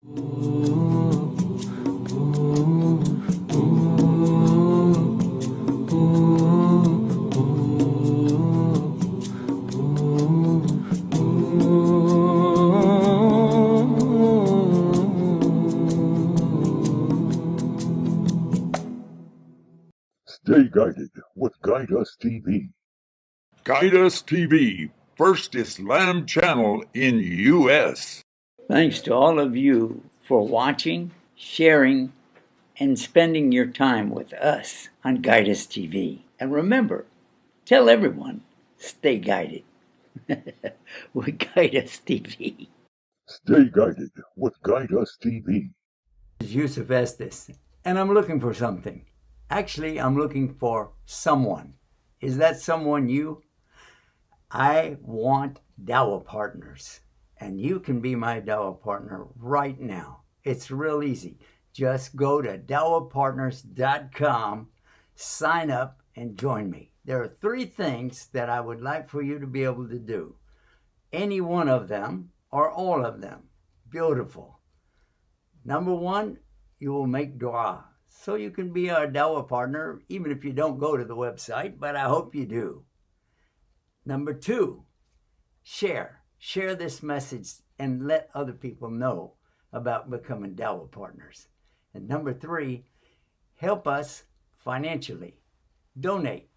Stay guided with Guide Us TV. Guide Us TV, first Islam channel in U.S. Thanks to all of you for watching, sharing, and spending your time with us on Guide Us TV. And remember, tell everyone, stay guided with Guide Us TV. Stay guided with Guide Us TV. This is Yusuf Estes, and I'm looking for something. Actually, I'm looking for someone. Is that someone you? I want Dawah partners, and you can be my Dawah partner right now. It's real easy. Just go to dawahpartners.com, sign up, and join me. There are 3 things that I would like for you to be able to do. Any one of them or all of them. Beautiful. Number 1, you will make dua. So you can be our Dawah partner, even if you don't go to the website, but I hope you do. Number 2, share. Share this message and let other people know about becoming Dawah partners. And number 3, help us financially. Donate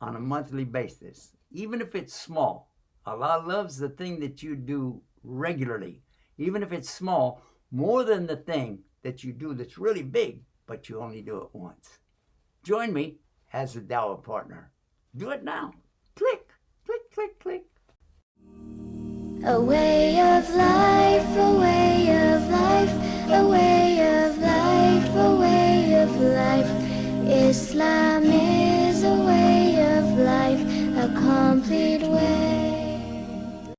on a monthly basis, even if it's small. Allah loves the thing that you do regularly, even if it's small, more than the thing that you do that's really big, but you only do it once. Join me as a Dawah partner. Do it now. Click, click, click, click. A way of life, a way of life, a way of life, a way of life. Islam is a way of life, a complete way.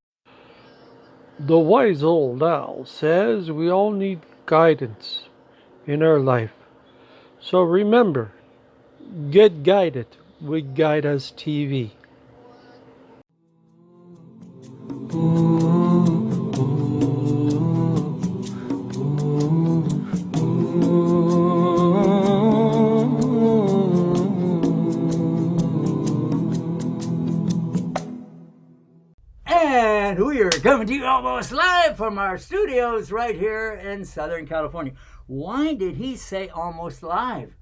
The wise old owl says we all need guidance in our life. So remember, get guided with Guide Us TV. And we are coming to you almost live from our studios right here in Southern California. Why did he say almost live?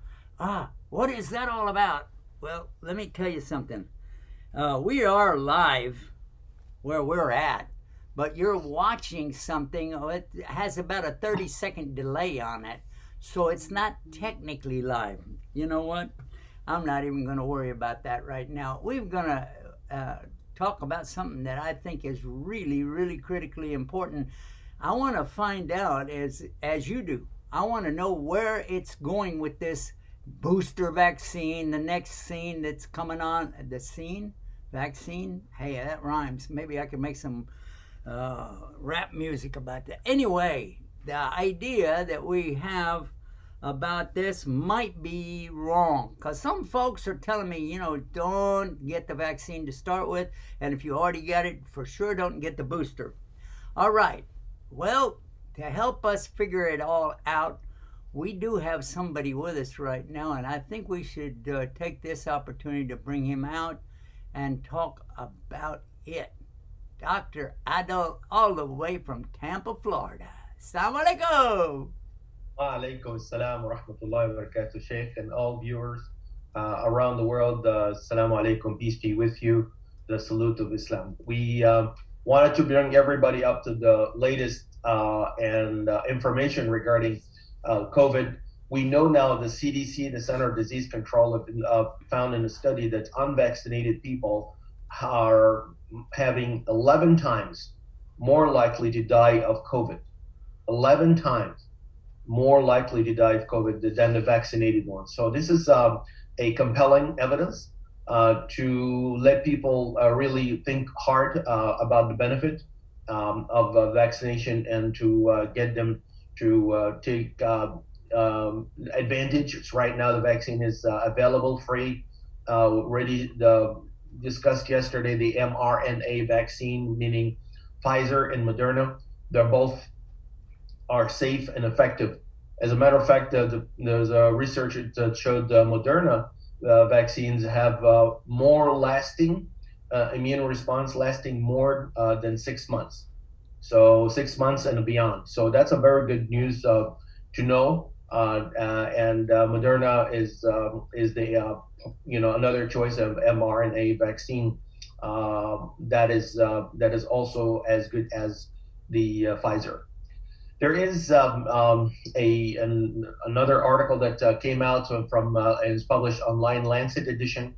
What is that all about? Well, let me tell you something. We are live where we're at, but you're watching something. It has about a 30-second delay on it, so it's not technically live. You know what? I'm not even going to worry about that right now. We're going to talk about something that I think is really, really critically important. I want to find out, as you do, I want to know where it's going with this booster vaccine, the next scene that's coming on, the scene, vaccine. Hey, that rhymes. Maybe I could make some rap music about that. Anyway, the idea that we have about this might be wrong, because some folks are telling me, don't get the vaccine to start with, and if you already got it, for sure don't get the booster. All right. Well, to help us figure it all out, we do have somebody with us right now, and I think we should take this opportunity to bring him out and talk about it. Dr. Adel, all the way from Tampa, Florida. Assalamu alaikum. Wa alaikum assalam wa rahmatullahi wa barakatuh, Sheikh, and all viewers around the world. Assalamu alaikum, peace be with you. The salute of Islam. We wanted to bring everybody up to the latest and information regarding COVID. We know now the CDC, the Center of Disease Control, have found in a study that unvaccinated people are having 11 times more likely to die of COVID. 11 times more likely to die of COVID than the vaccinated ones. So this is a compelling evidence to let people really think hard about the benefit of vaccination and to get them to take advantage. Right now, the vaccine is available, free, already discussed yesterday, the mRNA vaccine, meaning Pfizer and Moderna. They're both are safe and effective. As a matter of fact, there's research that showed Moderna vaccines have more lasting immune response, lasting more than 6 months. So 6 months and beyond. So that's a very good news to know. And Moderna is the another choice of mRNA vaccine that is also as good as the Pfizer. There is another article that came out from and is published online, Lancet edition.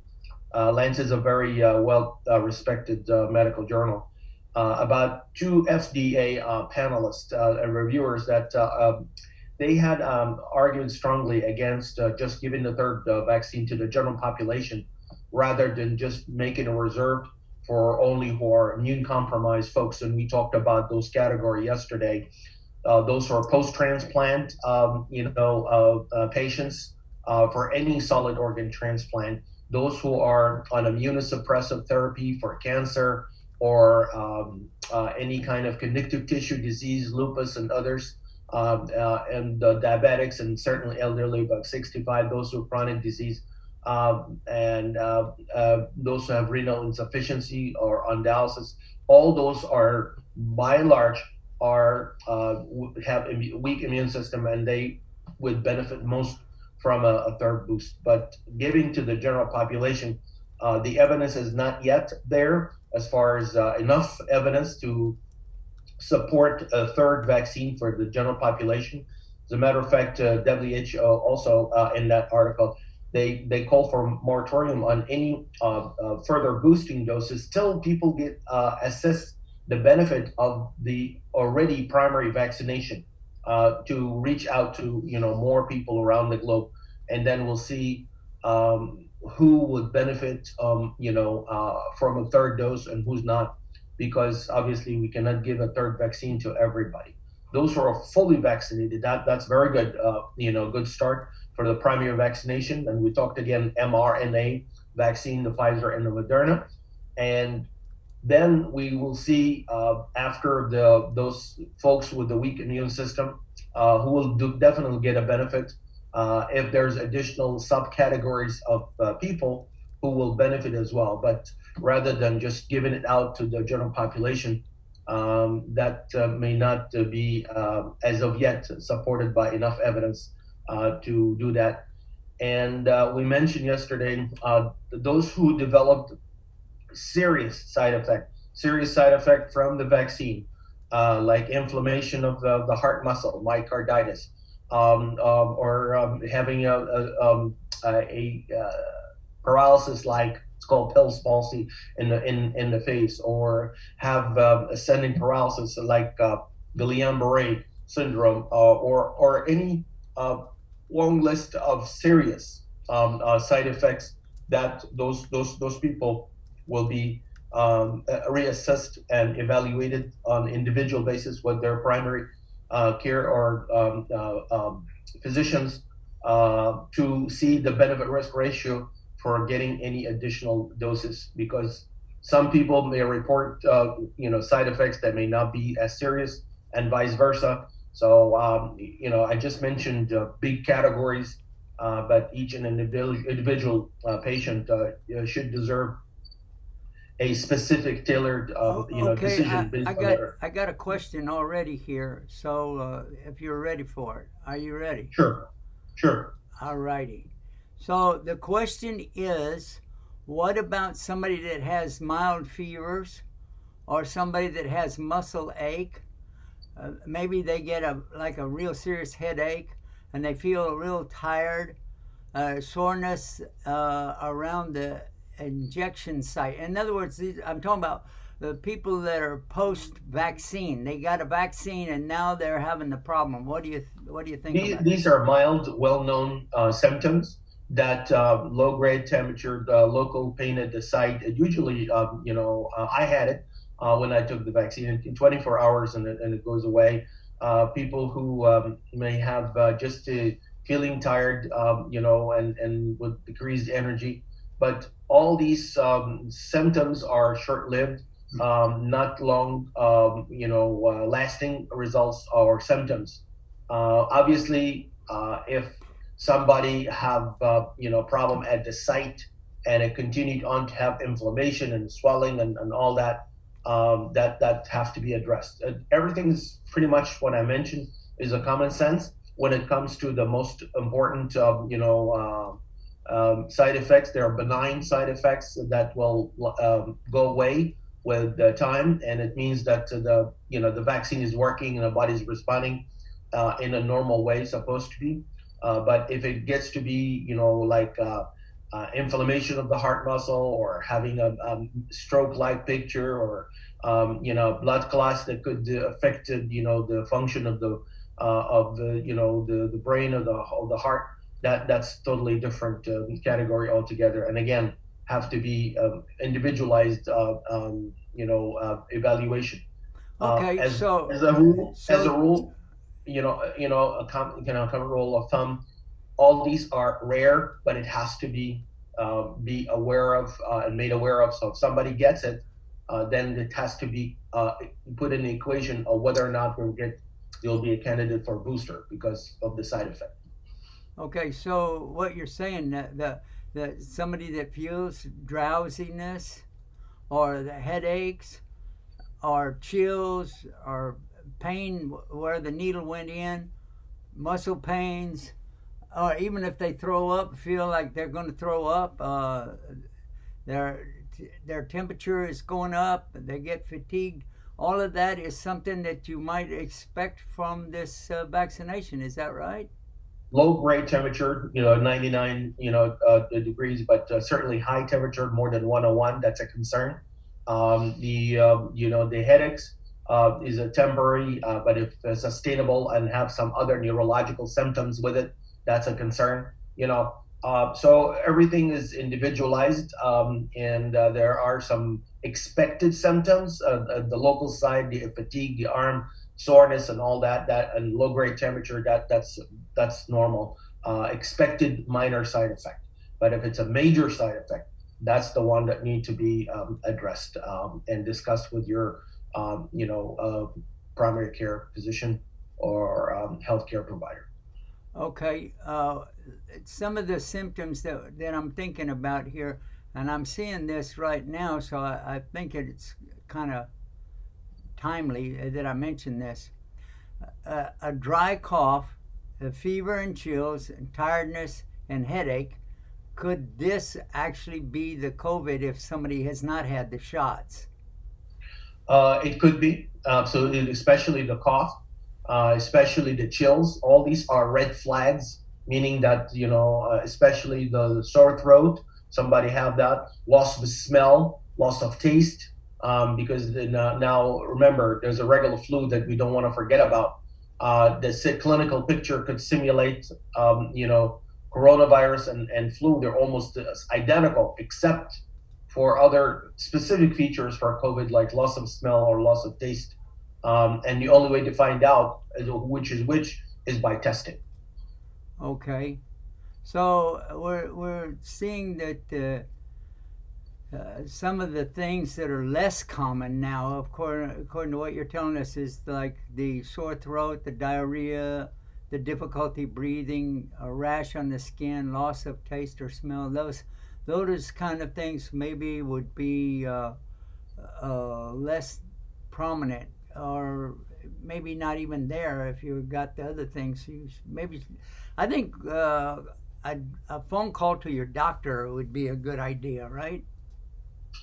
Lancet is a very well respected medical journal about two FDA panelists and reviewers that they had argued strongly against just giving the third vaccine to the general population rather than just making a reserved for only who are immune compromised folks. And we talked about those category yesterday. Those who are post-transplant, patients for any solid organ transplant, those who are on immunosuppressive therapy for cancer or any kind of connective tissue disease, lupus and others, and diabetics, and certainly elderly above 65, those with chronic disease, and those who have renal insufficiency or on dialysis. All those are, by and large, have a weak immune system, and they would benefit most from a third boost. But giving to the general population, the evidence is not yet there as far as enough evidence to support a third vaccine for the general population. As a matter of fact, WHO also in that article, they call for a moratorium on any further boosting doses till people get assessed the benefit of the already primary vaccination to reach out to more people around the globe, and then we'll see who would benefit from a third dose and who's not, because obviously we cannot give a third vaccine to everybody. Those who are fully vaccinated, that's very good, good start for the primary vaccination. And we talked again mRNA vaccine, the Pfizer and the Moderna, and then we will see after those folks with the weak immune system who will definitely get a benefit. If there's additional subcategories of people who will benefit as well, but rather than just giving it out to the general population, that may not be as of yet supported by enough evidence to do that. And we mentioned yesterday those who developed serious side effect from the vaccine, like inflammation of the heart muscle, myocarditis, or having a paralysis like it's called Bell's palsy in the face, or have ascending paralysis like Guillain-Barré syndrome, or any long list of serious side effects that those people will be reassessed and evaluated on individual basis with their primary care or physicians to see the benefit risk ratio for getting any additional doses, because some people may report side effects that may not be as serious and vice versa. So I just mentioned big categories, but each individual patient should deserve a specific tailored decision based on their... I got a question already here, so if you're ready for it. Are you ready? Sure. All righty. So the question is, what about somebody that has mild fevers or somebody that has muscle ache? Maybe they get a real serious headache and they feel real tired, soreness around the injection site. In other words, I'm talking about the people that are post-vaccine. They got a vaccine and now they're having the problem. What do you think about these are mild, well-known symptoms that low-grade temperature, local pain at the site. Usually, I had it when I took the vaccine in 24 hours and it goes away. People who may have just feeling tired, and with decreased energy. But all these symptoms are short-lived. not long, lasting results or symptoms. Obviously, if somebody have problem at the site and it continued on to have inflammation and swelling and all that, that have to be addressed. Everything is pretty much what I mentioned is a common sense when it comes to the most important, side effects. There are benign side effects that will go away with the time, and it means that the vaccine is working and the body is responding in a normal way, supposed to be. But if it gets to be, inflammation of the heart muscle, or having a stroke-like picture, or blood clots that could affect the function of the brain or the heart, that's totally different category altogether. And again, have to be individualized evaluation. Okay, As a rule, a common rule of thumb, all these are rare, but it has to be aware of and made aware of. So if somebody gets it, then it has to be put in the equation of whether or not they'll be a candidate for a booster because of the side effect. Okay, so what you're saying, that somebody that feels drowsiness or the headaches or chills or pain where the needle went in, muscle pains, or even if they throw up, feel like they're going to throw up, their temperature is going up, they get fatigued, all of that is something that you might expect from this vaccination. Is that right? Low-grade temperature, 99, degrees, but certainly high temperature, more than 101, that's a concern. The headaches is a temporary, but if sustainable and have some other neurological symptoms with it, that's a concern. So everything is individualized, and there are some expected symptoms. The local side, the fatigue, the arm soreness, and all that, and low-grade temperature, that's normal. Expected minor side effect. But if it's a major side effect, that's the one that need to be addressed and discussed with your, primary care physician or healthcare provider. Okay, some of the symptoms that I'm thinking about here, and I'm seeing this right now, so I think it's kind of timely that I mention this. A dry cough, a fever and chills, and tiredness and headache. Could this actually be the COVID if somebody has not had the shots? It could be, absolutely, especially the cough, especially the chills. All these are red flags, meaning that, especially the sore throat, somebody have that, loss of smell, loss of taste, because now remember, there's a regular flu that we don't want to forget about. The clinical picture could simulate, coronavirus and flu. They're almost identical, except for other specific features for COVID, like loss of smell or loss of taste. And the only way to find out which is which is by testing. Okay, so we're seeing that some of the things that are less common now, according to what you're telling us, is like the sore throat, the diarrhea, the difficulty breathing, a rash on the skin, loss of taste or smell. Those kind of things maybe would be less prominent, or maybe not even there if you got the other things. I think a phone call to your doctor would be a good idea, right?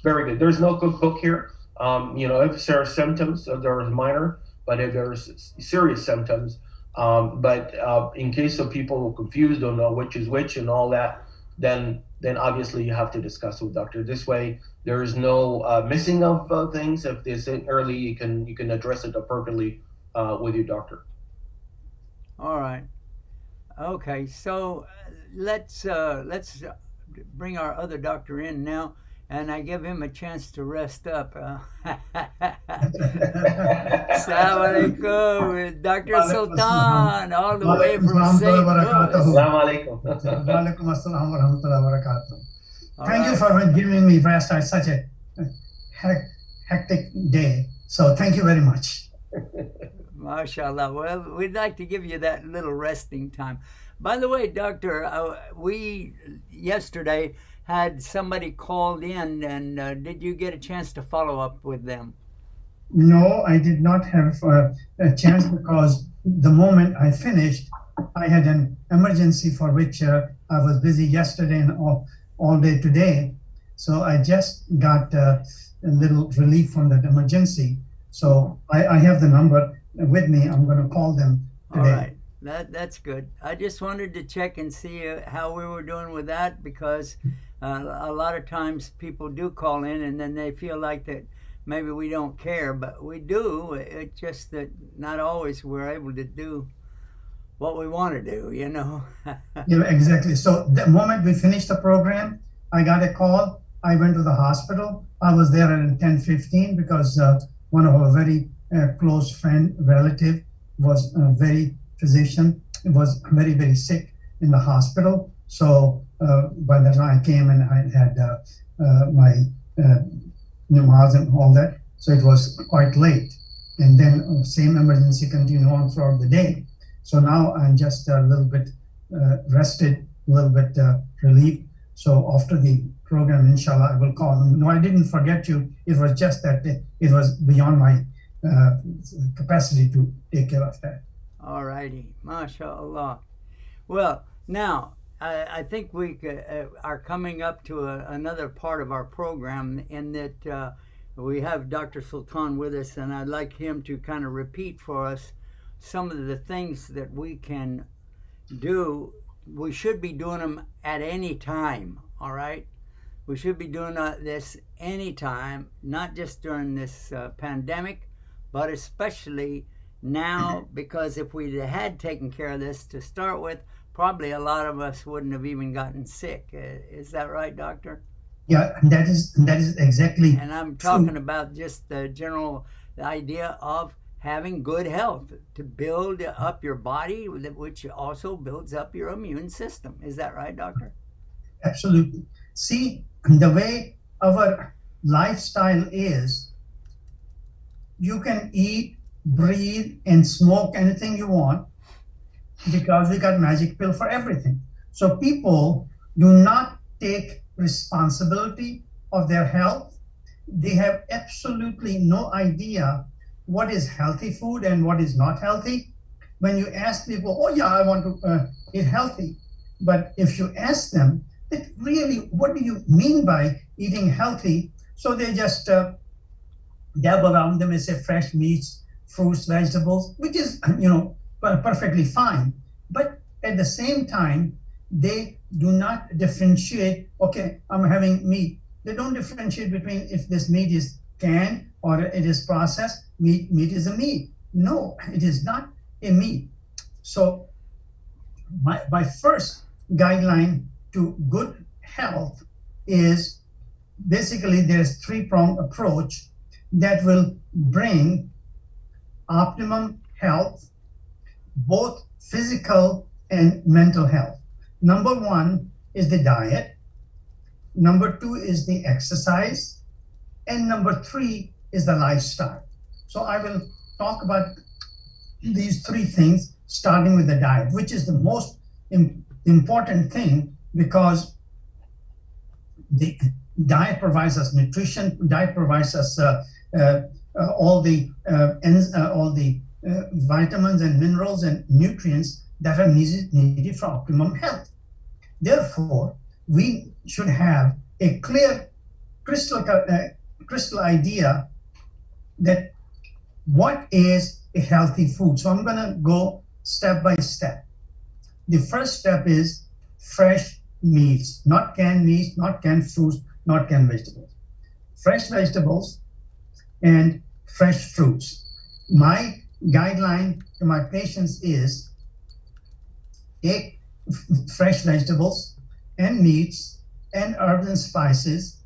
Very good. There's no good book here. If there are symptoms, there is minor, but if there's serious symptoms, but in case of people who are confused, don't know which is which and all that, then obviously you have to discuss with doctor. This way, there is no missing of things. If they say early, you can address it appropriately with your doctor. All right. Okay. So let's bring our other doctor in now, and I give him a chance to rest up. Assalamu alaikum, Dr. Sultan, all the way from St. Louis. Assalamu alaikum. Walaikum assalam wa rahmatullahi wa barakatuh. Thank you for giving me rest at such a hectic day. So thank you very much. MashaAllah. Well, we'd like to give you that little resting time. By the way, Doctor, we yesterday had somebody called in, and did you get a chance to follow up with them? No, I did not have a chance because the moment I finished, I had an emergency for which I was busy yesterday and all day today. So I just got a little relief from that emergency. So I have the number with me. I'm going to call them today. All right. That's good. I just wanted to check and see how we were doing with that, because a lot of times people do call in and then they feel like that maybe we don't care, but we do. It's just that not always we're able to do what we want to do, you know. Yeah, exactly. So the moment we finished the program, I got a call. I went to the hospital. I was there at 10:15 because one of our very close friend, relative, was a very physician, was very, very sick in the hospital. So by the time I came and I had my namaz and all that, so it was quite late. And then same emergency continued on throughout the day. So now I'm just a little bit rested, a little bit relieved. So after the program, inshallah, I will call them. No, I didn't forget you. It was just that it was beyond my capacity to take care of that. All righty. MashaAllah. Well, now, I think we are coming up to another part of our program, in that we have Dr. Sultan with us, and I'd like him to kind of repeat for us some of the things that we can do. We should be doing them at any time, all right? We should be doing this anytime, not just during this pandemic, but especially now, because if we had taken care of this to start with, probably a lot of us wouldn't have even gotten sick. Is that right, Doctor? Yeah, that is exactly. And I'm talking about just the general idea of having good health to build up your body, which also builds up your immune system. Is that right, Doctor? Absolutely. See, the way our lifestyle is, you can eat, breathe, and smoke anything you want because we got magic pill for everything. So people do not take responsibility of their health. They have absolutely no idea what is healthy food and what is not healthy. When you ask people, oh yeah, I want to eat healthy. But if you ask them, that really, what do you mean by eating healthy? So they just dabble around them and say fresh meats, fruits, vegetables, which is, perfectly fine. But at the same time, they do not differentiate, okay, I'm having meat. They don't differentiate between if this meat is canned or it is processed. Meat is a meat. No, it is not a meat. So my first guideline to good health is basically there's three-pronged approach that will bring optimum health, both physical and mental health. Number one is the diet. Number two is the exercise. And number three is the lifestyle. So I will talk about these three things, starting with the diet, which is the most important thing, because the diet provides us nutrition. Diet provides us all the vitamins and minerals and nutrients that are needed for optimum health. Therefore, we should have a clear, crystal idea that what is a healthy food. So I'm going to go step by step. The first step is fresh meats, not canned meats, not canned fruits, not canned vegetables. Fresh vegetables and fresh fruits. My guideline to my patients is take fresh vegetables and meats and herbs and spices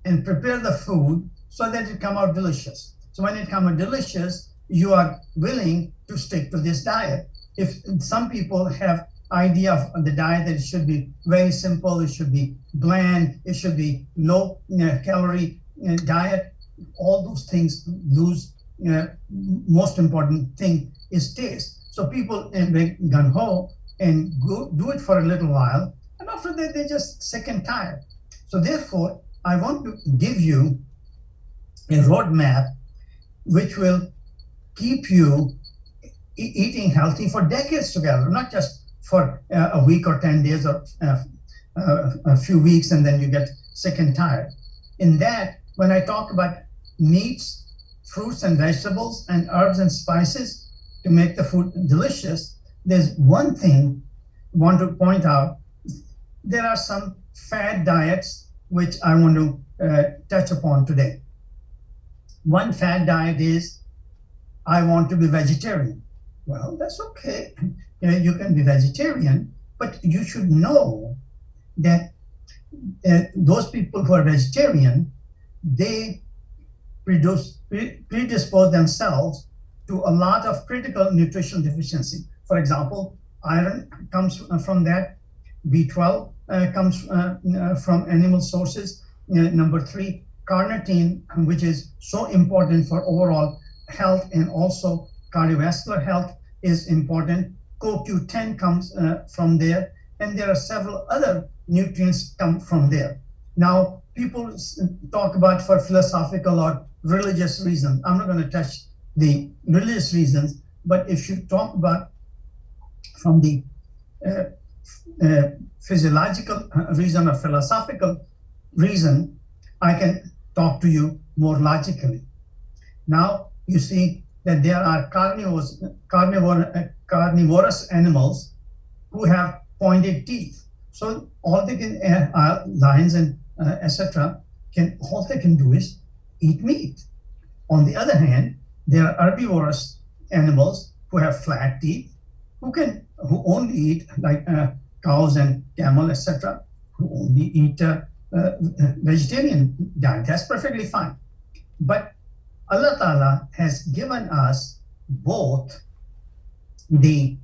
and prepare the food so that it come out delicious. So when it comes out delicious, you are willing to stick to this diet. If some people have idea of the diet that it should be very simple, it should be bland, it should be low calorie diet, all those things lose. Most important thing is taste. So people make gun ho and go do it for a little while, and after that they just sick and tired. So therefore, I want to give you a roadmap which will keep you eating healthy for decades together, not just for a week or 10 days or a few weeks and then you get sick and tired. In that, when I talk about meats, fruits and vegetables and herbs and spices to make the food delicious, there's one thing I want to point out. There are some fad diets which I want to touch upon today. One fad diet is, I want to be vegetarian. Well, that's okay. You can be vegetarian, but you should know that those people who are vegetarian, they predispose themselves to a lot of critical nutritional deficiency. For example, iron comes from that. B12 comes from animal sources. Number 3, carnitine, which is so important for overall health and also cardiovascular health, is important. CoQ10 comes from there, and there are several other nutrients come from there. Now, people talk about for philosophical or religious reasons. I'm not going to touch the religious reasons, but if you talk about from the physiological reason or philosophical reason, I can talk to you more logically. Now, you see that there are carnivorous animals who have pointed teeth. So all they can, lions and etc., all they can do is eat meat. On the other hand, there are herbivorous animals who have flat teeth, who only eat like cows and camel, etc., who only eat vegetarian diet. That's perfectly fine. But Allah Ta'ala has given us both the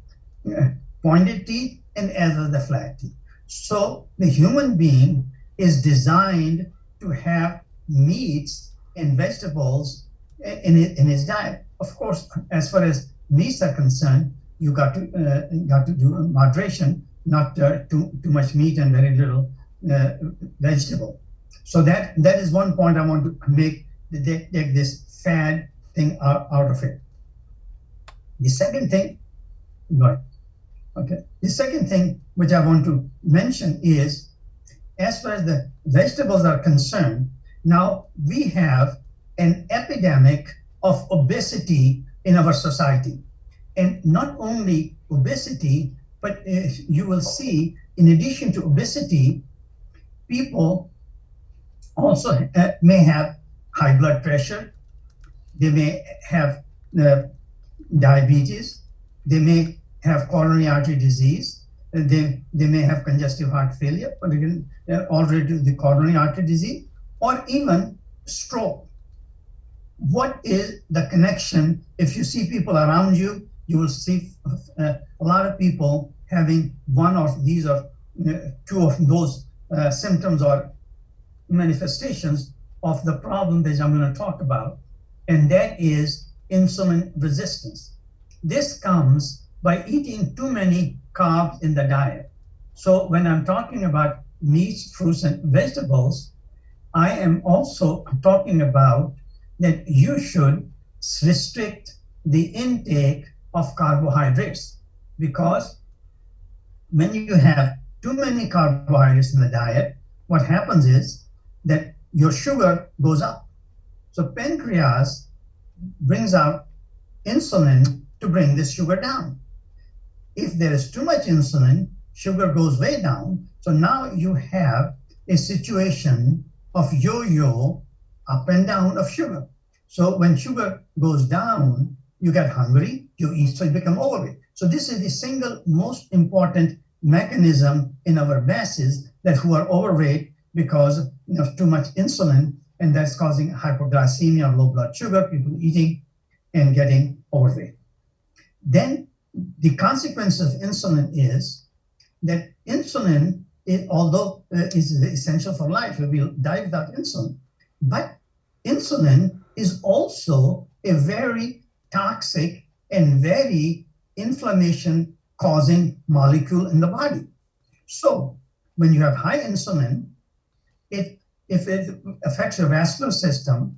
pointed teeth and as well the flat teeth. So the human being is designed to have meats and vegetables in his diet. Of course, as far as meats are concerned, you got to do moderation, not too much meat and very little vegetable. So that is one point I want to make, take this fad thing out of it. The second thing, the second thing which I want to mention is, as far as the vegetables are concerned, now we have an epidemic of obesity in our society. And not only obesity, but you will see, in addition to obesity, people also may have high blood pressure, they may have diabetes, they may have coronary artery disease, they may have congestive heart failure, but again, already the coronary artery disease, or even stroke. What is the connection? If you see people around you, you will see a lot of people having one of these or two of those symptoms or manifestations of the problem that I'm going to talk about, and that is insulin resistance. This comes by eating too many carbs in the diet. So when I'm talking about meats, fruits, and vegetables, I am also talking about that you should restrict the intake of carbohydrates, because when you have too many carbohydrates in the diet, what happens is that your sugar goes up. So pancreas brings out insulin to bring this sugar down. If there is too much insulin, sugar goes way down. So now you have a situation of yo-yo, up and down of sugar. So when sugar goes down, you get hungry, you eat, so you become overweight. So this is the single most important mechanism in our masses, that who are overweight because of too much insulin, and that's causing hypoglycemia or low blood sugar, people eating and getting overweight. Then the consequence of insulin is that although is essential for life, we will die without insulin, but insulin is also a very toxic and very inflammation causing molecule in the body. So when you have high insulin, if it affects your vascular system,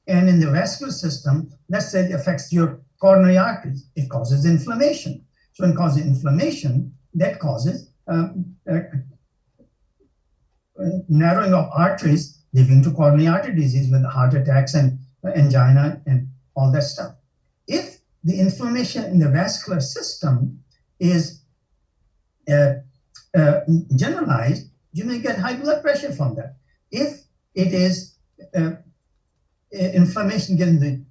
and in the vascular system, let's say it affects your coronary arteries, it causes inflammation. So when it causes inflammation, that causes narrowing of arteries, leading to coronary artery disease with heart attacks and angina and all that stuff. If the inflammation in the vascular system is generalized, you may get high blood pressure from that. If it is inflammation getting the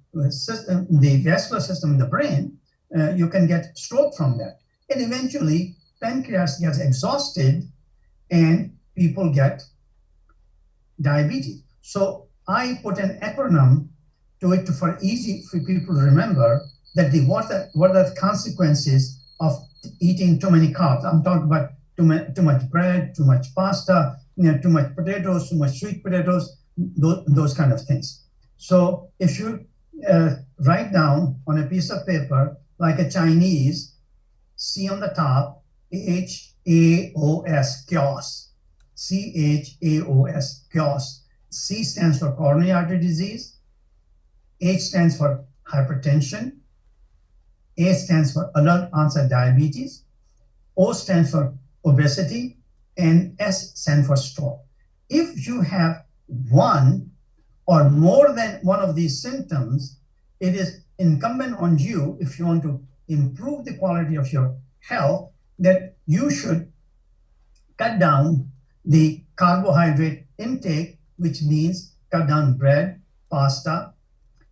vascular system in the brain, you can get stroke from that. And eventually, pancreas gets exhausted and people get diabetes. So I put an acronym to it for easy for people to remember that what are the consequences of eating too many carbs. I'm talking about too much bread, too much pasta, too much potatoes, too much sweet potatoes, those kind of things. So if you write down on a piece of paper, like a Chinese, C on the top, HAOS, chaos, CHAOS, chaos. C stands for coronary artery disease, H stands for hypertension, A stands for adult onset diabetes, O stands for obesity, and S stands for stroke. If you have one or more than one of these symptoms, it is incumbent on you, if you want to improve the quality of your health, that you should cut down the carbohydrate intake, which means cut down bread, pasta,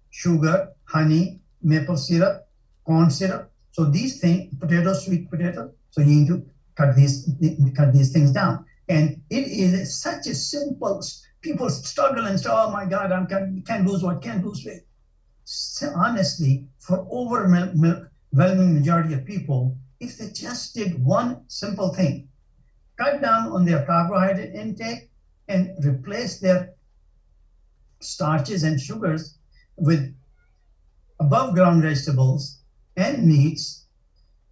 sugar, honey, maple syrup, corn syrup. So these things, potato, sweet potato. So you need to cut these things down. And it is such a simple. People struggle and say, "Oh my God, I can't lose weight, can't lose weight." So honestly, for overwhelming majority of people, if they just did one simple thing, cut down on their carbohydrate intake and replace their starches and sugars with above ground vegetables and meats,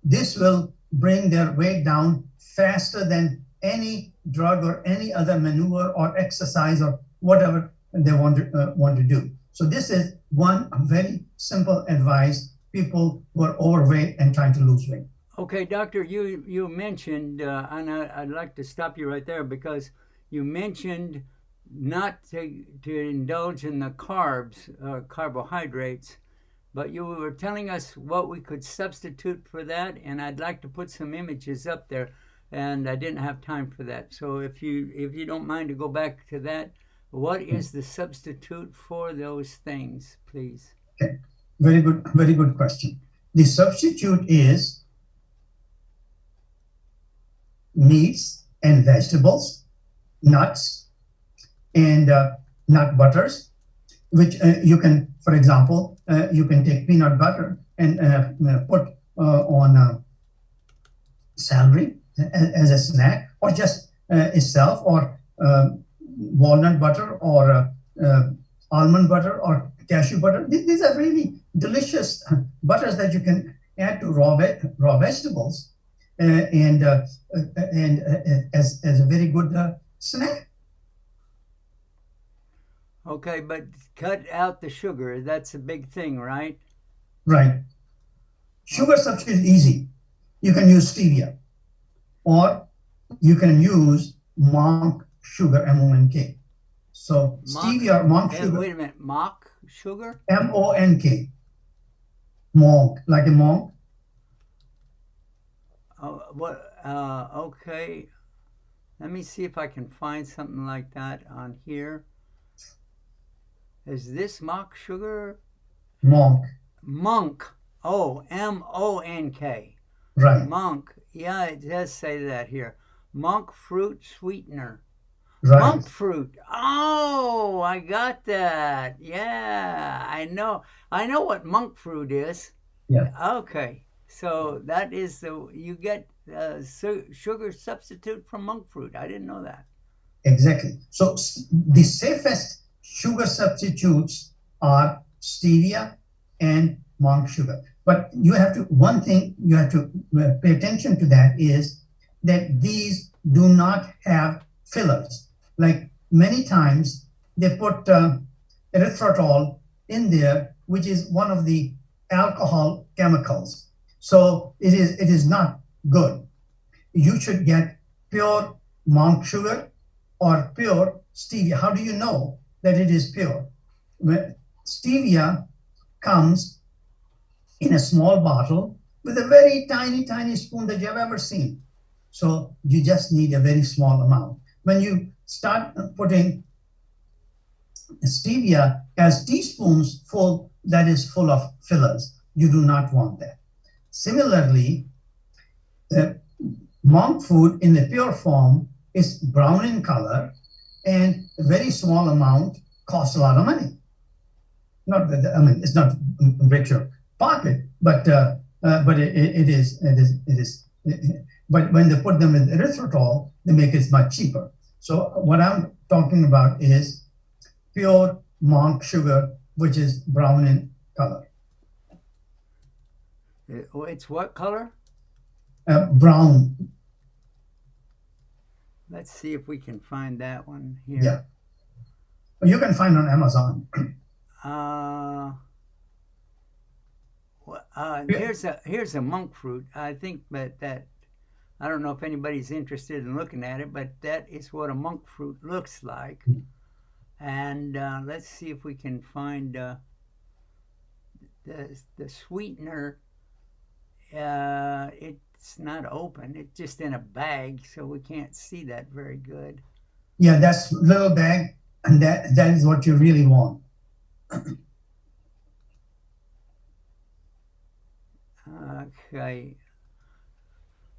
this will bring their weight down faster than any drug or any other maneuver or exercise or whatever they want to do. So this is one very simple advice people who are overweight and trying to lose weight. Okay, doctor, you mentioned, and I'd like to stop you right there, because you mentioned not to indulge in the carbs, carbohydrates, but you were telling us what we could substitute for that, and I'd like to put some images up there, and I didn't have time for that. So if you don't mind to go back to that, what is the substitute for those things, please? Okay. Very good question. The substitute is meats and vegetables, nuts, and nut butters, which you can, for example, you can take peanut butter and put on celery as a snack, or just itself, or walnut butter, or almond butter, or cashew butter. These are really delicious butters that you can add to raw vegetables, and as a very good snack. Okay, but cut out the sugar. That's a big thing, right? Right. Sugar substitute is easy. You can use stevia, or you can use monk sugar, MONK. So stevia or monk sugar. Wait a minute, mock sugar? MONK. Monk, like a monk. Okay. Let me see if I can find something like that on here. Is this mock sugar? Monk. Monk. Oh, MONK. Right. Monk. Yeah, it does say that here. Monk fruit sweetener. Right. Monk fruit. Oh, I got that. Yeah, I know what monk fruit is. Yeah. Okay. So that is you get sugar substitute from monk fruit. I didn't know that. Exactly. So the safest sugar substitutes are stevia and monk sugar. But one thing you have to pay attention to that is that these do not have fillers. Like many times they put erythritol in there, which is one of the alcohol chemicals. So it is not good. You should get pure monk sugar or pure stevia. How do you know that it is pure? Stevia comes in a small bottle with a very tiny, tiny spoon that you have ever seen. So you just need a very small amount. When you start putting stevia as teaspoons full, that is full of fillers. You do not want that. Similarly, the monk food in the pure form is brown in color, and a very small amount costs a lot of money. Not that, I mean, it's not breaks your pocket, but it is. But when they put them in erythritol, they make it much cheaper. So what I'm talking about is pure monk sugar, which is brown in color. It's what color? Brown. Let's see if we can find that one here. Yeah. You can find on Amazon. Here's a monk fruit. I think that I don't know if anybody's interested in looking at it, but that is what a monk fruit looks like. And let's see if we can find the sweetener. It's not open. It's just in a bag, so we can't see that very good. Yeah, that's little bag, and that is what you really want. Okay.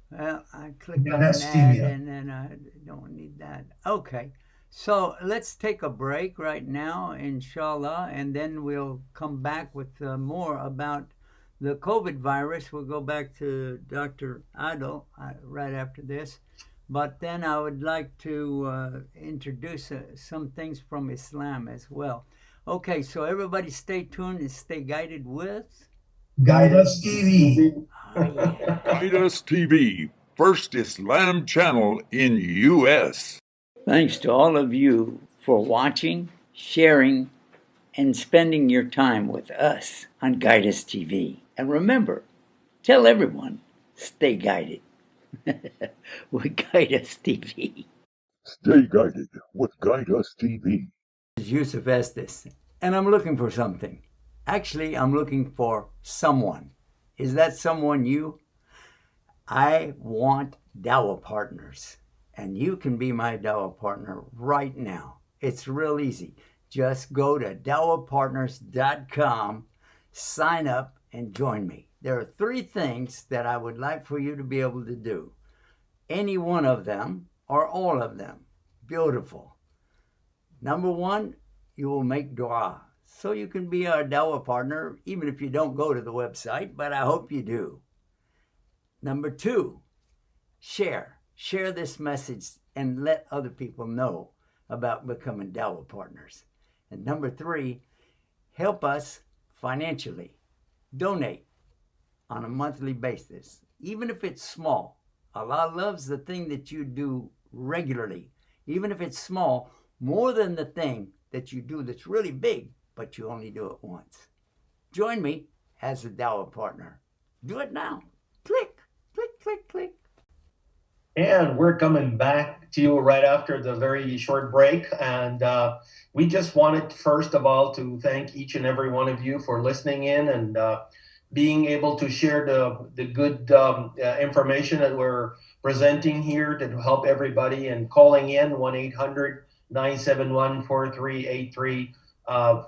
Well, I clicked on that's that, stevia. and then I don't need that. Okay. So let's take a break right now, inshallah, and then we'll come back with more about the COVID virus. We'll go back to Dr. Adil right after this. But then I would like to introduce some things from Islam as well. Okay, so everybody stay tuned and stay guided with Guidance TV. Oh, yeah. Guidus TV, first Islam channel in U.S. Thanks to all of you for watching, sharing, and spending your time with us on Guidus TV. And remember, tell everyone, stay guided with Guidus TV. Stay guided with Guidus TV. This is Yusuf Estes, and I'm looking for something. Actually, I'm looking for someone. Is that someone you? I want Dawah partners, and you can be my Dawah partner right now. It's real easy. Just go to dawahpartners.com, sign up, and join me. There are 3 things that I would like for you to be able to do. Any one of them or all of them. Beautiful. Number 1, you will make dua. So you can be our Dawah partner, even if you don't go to the website, but I hope you do. Number 2, share. Share this message and let other people know about becoming Dawah partners. And number 3, help us financially. Donate on a monthly basis, even if it's small. Allah loves the thing that you do regularly, even if it's small, more than the thing that you do that's really big, but you only do it once. Join me as a Dawah partner. Do it now. Click, click, click, click. And we're coming back to you right after the very short break. And we just wanted, first of all, to thank each and every one of you for listening in and being able to share the good information that we're presenting here to help everybody, and calling in 1-800-971-4383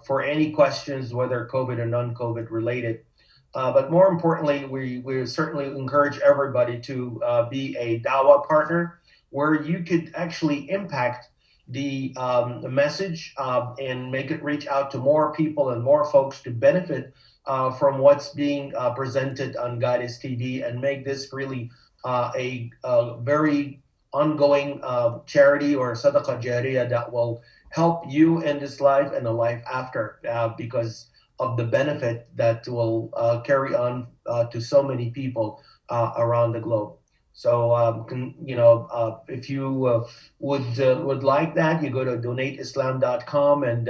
for any questions, whether COVID or non-COVID related. But more importantly, we certainly encourage everybody to be a Dawah partner, where you could actually impact the message and make it reach out to more people and more folks to benefit from what's being presented on Guidus TV, and make this really a very ongoing charity or sadaqah jariyah that will help you in this life and the life after, because of the benefit that will carry on to so many people around the globe. So, if you would like that, you go to donateislam.com and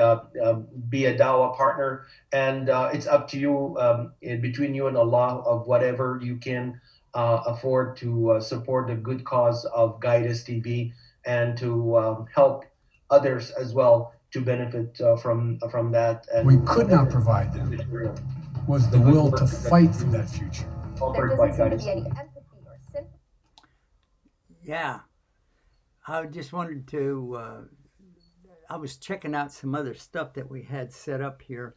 be a Dawah partner. And it's up to you, between you and Allah, of whatever you can afford to support the good cause of Guidus TV, and to help others as well to benefit from that. And we could not provide them was the will to fight for that future. Offered by Guidus. Yeah, I just wanted to, I was checking out some other stuff that we had set up here,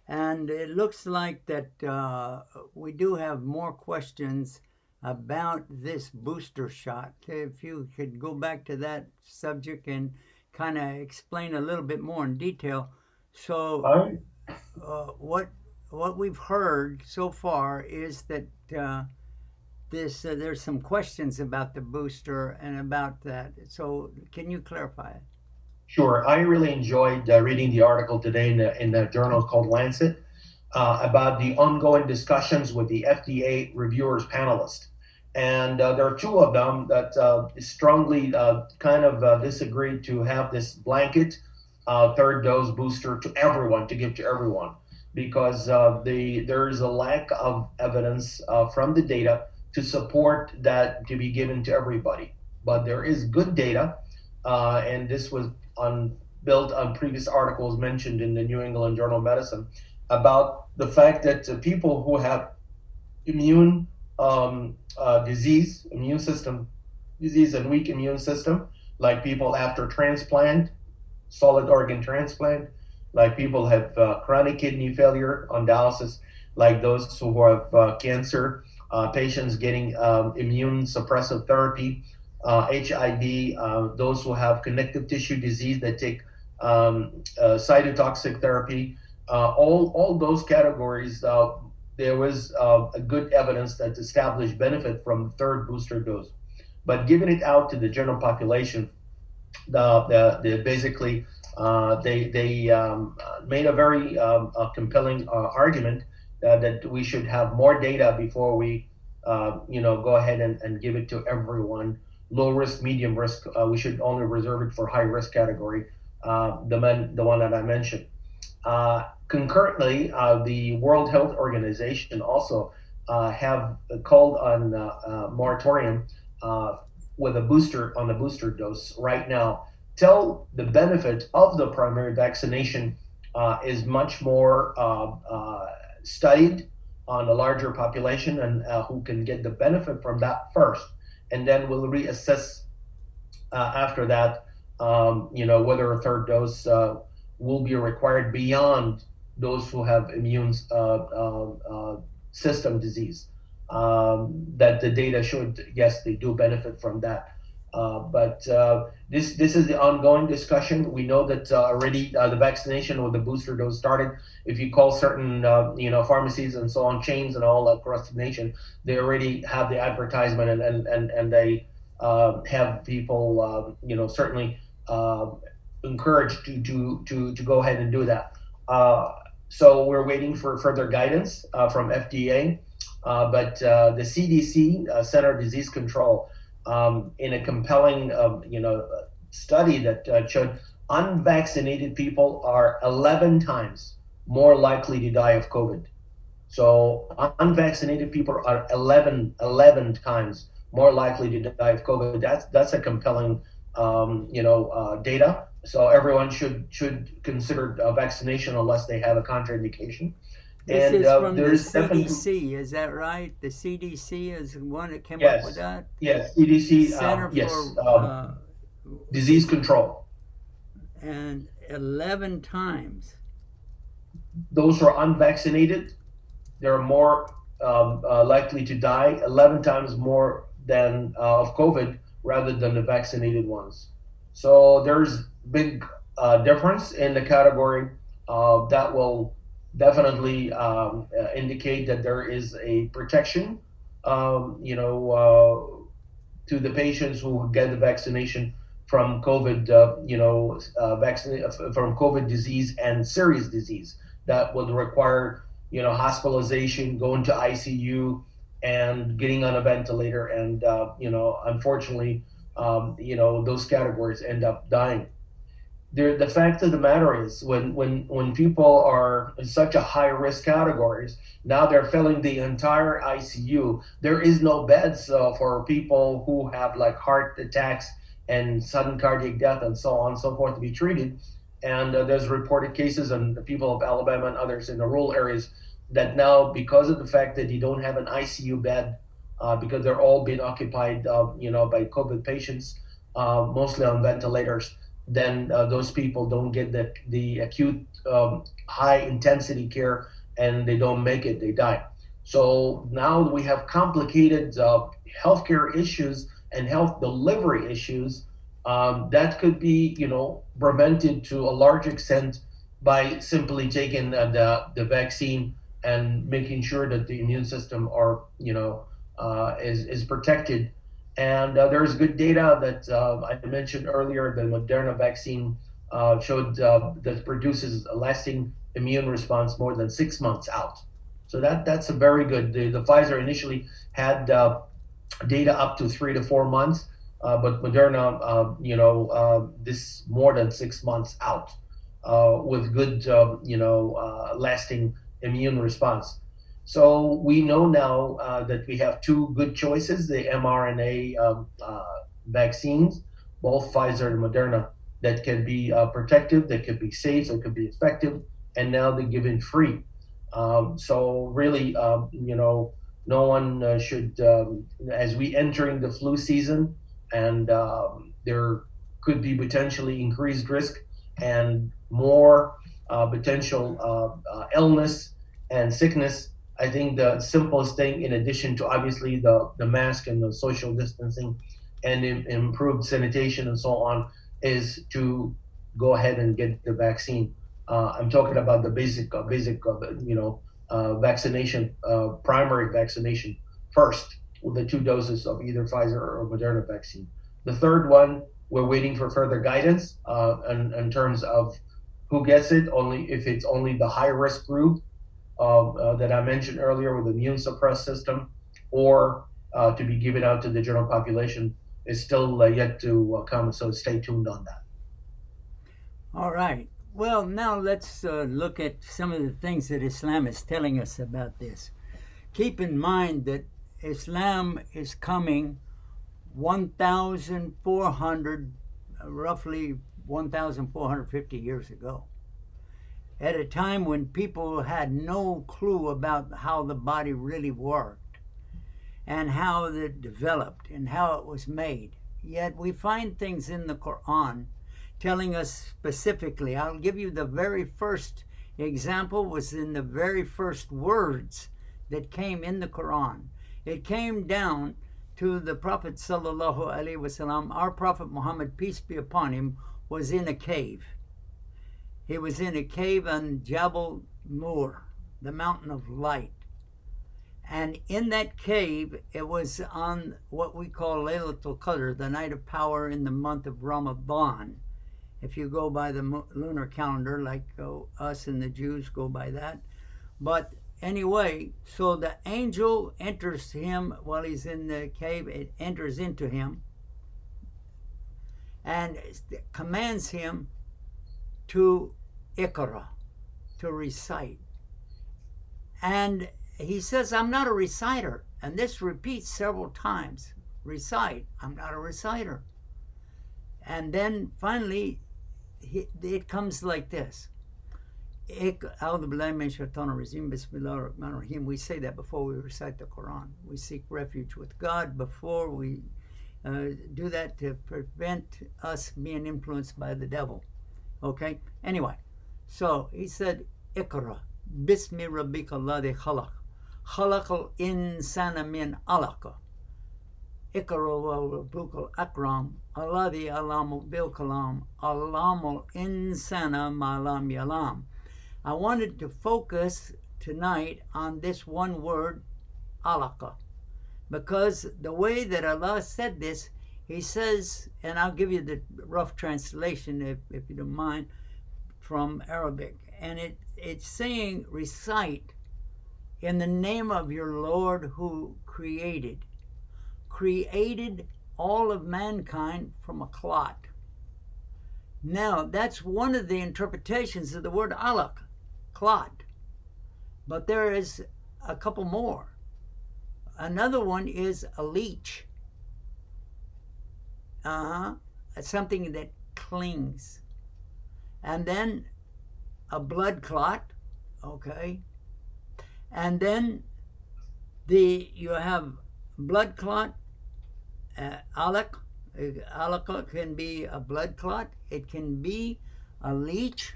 and it looks like that we do have more questions about this booster shot. If you could go back to that subject and kind of explain a little bit more in detail. So what we've heard so far is that there's some questions about the booster and about that. So can you clarify it? Sure. I really enjoyed reading the article today in the journal called Lancet about the ongoing discussions with the FDA reviewers panelists. And there are two of them that strongly kind of disagreed to have this blanket third dose booster to everyone, to give to everyone, because there is a lack of evidence from the data to support that to be given to everybody. But there is good data, and this was built on previous articles mentioned in the New England Journal of Medicine about the fact that people who have immune system disease and weak immune system, like people after transplant, solid organ transplant, like people have chronic kidney failure on dialysis, like those who have cancer, patients getting immune suppressive therapy, HIV, those who have connective tissue disease that take cytotoxic therapy, all those categories, there was a good evidence that established benefit from the third booster dose. But giving it out to the general population, basically they made a very compelling argument that we should have more data before we go ahead and give it to everyone. Low risk, medium risk, we should only reserve it for high risk category, the one that I mentioned. Concurrently, the World Health Organization also have called on moratorium with a booster on the booster dose right now. Till the benefit of the primary vaccination is much more studied on a larger population, and who can get the benefit from that first, and then we'll reassess after that, whether a third dose will be required beyond those who have immune system disease. That the data showed, yes, they do benefit from that. But this is the ongoing discussion. We know that already the vaccination with the booster dose started. If you call certain pharmacies and so on, chains and all across the nation, they already have the advertisement, and they have people certainly encouraged to go ahead and do that. So we're waiting for further guidance from FDA, but the CDC, Center for Disease Control, in a compelling study that showed unvaccinated people are 11 times more likely to die of COVID. So unvaccinated people are 11 times more likely to die of COVID. That's a compelling data. So everyone should consider vaccination unless they have a contraindication. This is from the CDC, is that right? The CDC is the one that came up with that? Yes, CDC, Center for Disease Control. And 11 times. Those who are unvaccinated, they're more likely to die, 11 times more than of COVID rather than the vaccinated ones. So there's big difference in the category that will definitely indicate that there is a protection, to the patients who get the vaccination from COVID, from COVID disease and serious disease that would require, hospitalization, going to ICU, and getting on a ventilator, and unfortunately, those categories end up dying. The fact of the matter is, when people are in such a high risk categories, now they're filling the entire ICU. There is no beds for people who have like heart attacks and sudden cardiac death and so on and so forth to be treated. And there's reported cases, and the people of Alabama and others in the rural areas, that now, because of the fact that you don't have an ICU bed, because they're all being occupied, by COVID patients, mostly on ventilators, then those people don't get the acute high intensity care, and they don't make it, they die. So now we have complicated healthcare issues and health delivery issues that could be, prevented to a large extent by simply taking the vaccine and making sure that the immune system is protected. And there's good data that I mentioned earlier. The Moderna vaccine showed that produces a lasting immune response more than 6 months out. So that's a very good. The Pfizer initially had data up to 3 to 4 months, but Moderna, this more than 6 months out with good, lasting immune response. So we know now that we have two good choices, the mRNA vaccines, both Pfizer and Moderna, that can be protective, that can be safe, that can be effective, and now they're given free. So really, no one should, as we entering the flu season, and there could be potentially increased risk and more potential illness and sickness. I think the simplest thing, in addition to obviously the mask and the social distancing and improved sanitation and so on, is to go ahead and get the vaccine. I'm talking about the basic, vaccination, primary vaccination first, with the 2 doses of either Pfizer or Moderna vaccine. The third one, we're waiting for further guidance in terms of who gets it, only if it's only the high risk group that I mentioned earlier with immune suppressed system, or to be given out to the general population is still yet to come. So stay tuned on that. All right. Well, now let's look at some of the things that Islam is telling us about this. Keep in mind that Islam is coming 1,400, roughly 1,450 years ago, at a time when people had no clue about how the body really worked and how it developed and how it was made. Yet we find things in the Quran telling us specifically. I'll give you the very first example, was in the very first words that came in the Quran. It came down to the Prophet sallallahu alaihi wasallam. Our Prophet Muhammad, peace be upon him, was in a cave. He was in a cave on Jabal Nur, the mountain of light. And in that cave, it was on what we call Laylatul Qadr, the night of power in the month of Ramadan. If you go by the lunar calendar, like us and the Jews go by that. But anyway, so the angel enters him while he's in the cave. It enters into him and commands him to Iqra, to recite. And he says, I'm not a reciter. And this repeats several times. Recite, I'm not a reciter. And then finally, it comes like this. We say that before we recite the Quran. We seek refuge with God before we do that, to prevent us being influenced by the devil. Okay? Anyway, so he said, Iqra, Bismi Rabbika Alladhi Khalaq, Khalaqal Insana Min Alaqa, Iqra wa Rabbukal Akram, Alladhi Alamu Bil Kalam, Alamul Insana Malam Yalam. I wanted to focus tonight on this one word, Alaqa, because the way that Allah said this, he says, and I'll give you the rough translation if you don't mind, from Arabic, and it's saying, recite in the name of your Lord who created all of mankind from a clot. Now, that's one of the interpretations of the word alaq, clot. But there is a couple more. Another one is a leech. Something that clings. And then a blood clot, okay? And then you have blood clot, alaq. Alaq can be a blood clot. It can be a leech.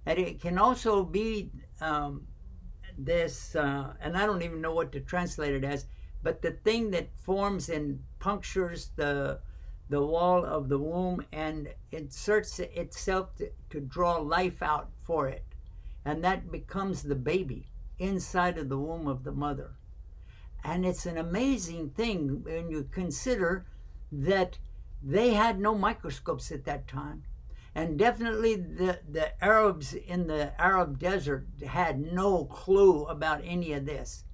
And it can also be this, and I don't even know what to translate it as, but the thing that forms and punctures the wall of the womb and inserts itself to draw life out for it. And that becomes the baby inside of the womb of the mother. And it's an amazing thing when you consider that they had no microscopes at that time. And definitely the Arabs in the Arab desert had no clue about any of this.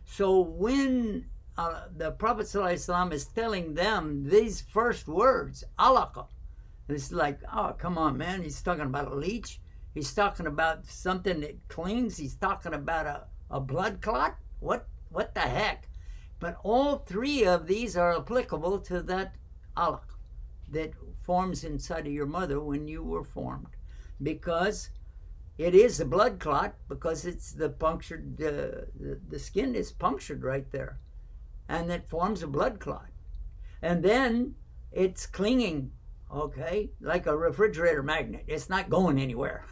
So when the Prophet ﷺ is telling them these first words, alaqa, it's like, oh, come on, man. He's talking about a leech. He's talking about something that clings. He's talking about a blood clot. What the heck? But all three of these are applicable to that alaq that forms inside of your mother when you were formed, because it is a blood clot, because it's the punctured, the skin is punctured right there, and it forms a blood clot. And then it's clinging, okay, like a refrigerator magnet. It's not going anywhere.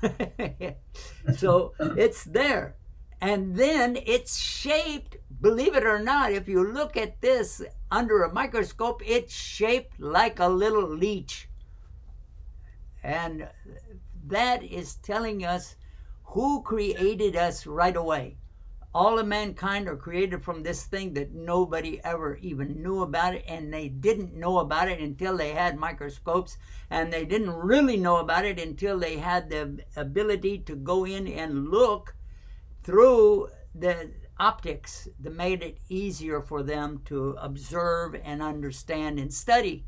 So it's there. And then it's shaped, believe it or not, if you look at this under a microscope, it's shaped like a little leech. And that is telling us who created us right away. All of mankind are created from this thing that nobody ever even knew about it, and they didn't know about it until they had microscopes, and they didn't really know about it until they had the ability to go in and look through the optics that made it easier for them to observe and understand and study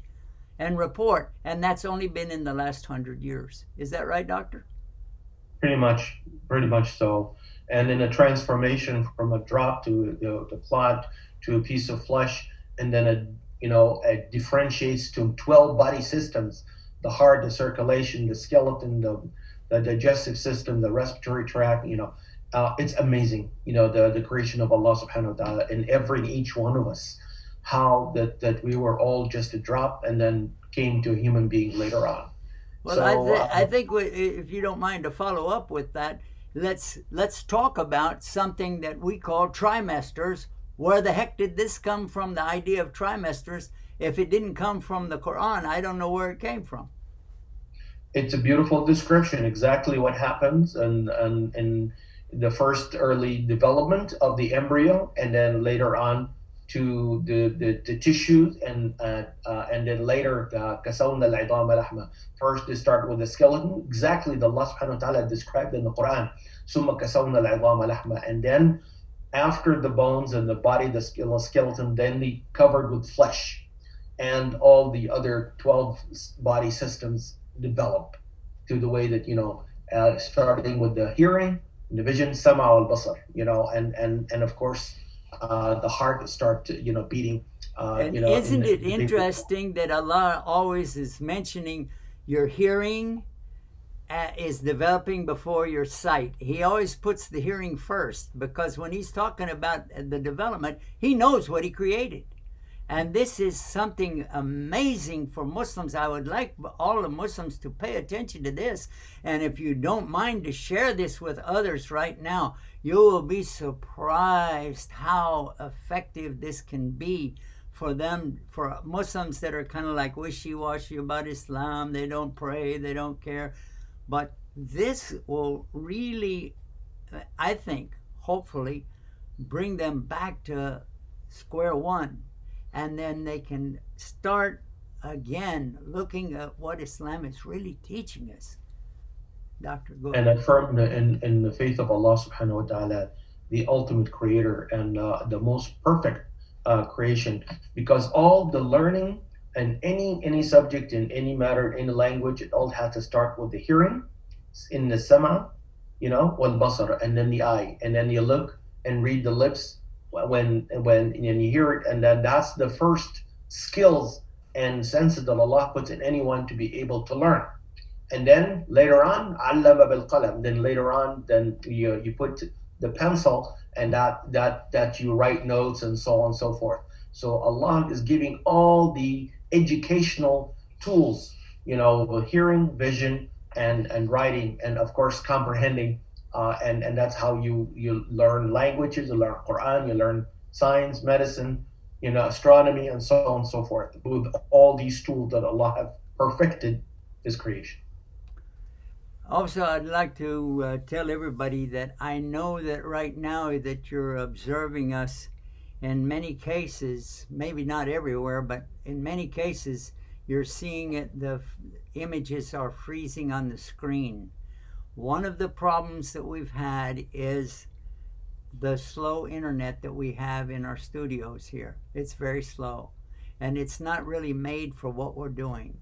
and report. And that's only been in the last 100 years. Is that right, Doctor? Pretty much so. And in a transformation from a drop to the clot to a piece of flesh, and then it differentiates to 12 body systems: the heart, the circulation, the skeleton, the digestive system, the respiratory tract. It's amazing, the creation of Allah subhanahu wa ta'ala in each one of us, how that we were all just a drop and then came to a human being later on. Well, so, I think if you don't mind to follow up with that, let's talk about something that we call trimesters. Where the heck did this come from, the idea of trimesters? If it didn't come from the Quran, I don't know where it came from. It's a beautiful description, exactly what happens and the first early development of the embryo, and then later on to the tissues, and then later kasawna al-'idham lahma. First they start with the skeleton, exactly the Allah subhanahu wa ta'ala described in the Quran, summa kasawna al-'idham lahma, and then after the bones and the body, the skeleton, then they covered with flesh, and all the other 12 body systems develop to the way that starting with the hearing, the vision, sama al-basar, and of course the heart start beating. And isn't it interesting that Allah always is mentioning your hearing is developing before your sight? He always puts the hearing first, because when he's talking about the development, he knows what he created. And this is something amazing for Muslims. I would like all the Muslims to pay attention to this. And if you don't mind to share this with others right now, you will be surprised how effective this can be for them, for Muslims that are kind of like wishy-washy about Islam. They don't pray, they don't care. But this will really, I think, hopefully, bring them back to square one. And then they can start again, looking at what Islam is really teaching us. Doctor, go And ahead. affirm in the faith of Allah subhanahu wa ta'ala, the ultimate creator and the most perfect creation. Because all the learning and any subject in any matter, in any language, it all has to start with the hearing, in the sama, wal basar, and then the eye, and then you look and read the lips when you hear it, and then that's the first skills and senses that Allah puts in anyone to be able to learn. And then later on, allama bil qalam. Then later on, then you put the pencil, and that you write notes and so on and so forth. So Allah is giving all the educational tools, hearing, vision, and writing, and of course comprehending, and that's how you learn languages, you learn Quran, you learn science, medicine, astronomy, and so on and so forth. With all these tools that Allah have perfected His creation. Also, I'd like to tell everybody that I know that right now that you're observing us in many cases, maybe not everywhere, but in many cases, you're seeing it, the images are freezing on the screen. One of the problems that we've had is the slow internet that we have in our studios here. It's very slow, and it's not really made for what we're doing.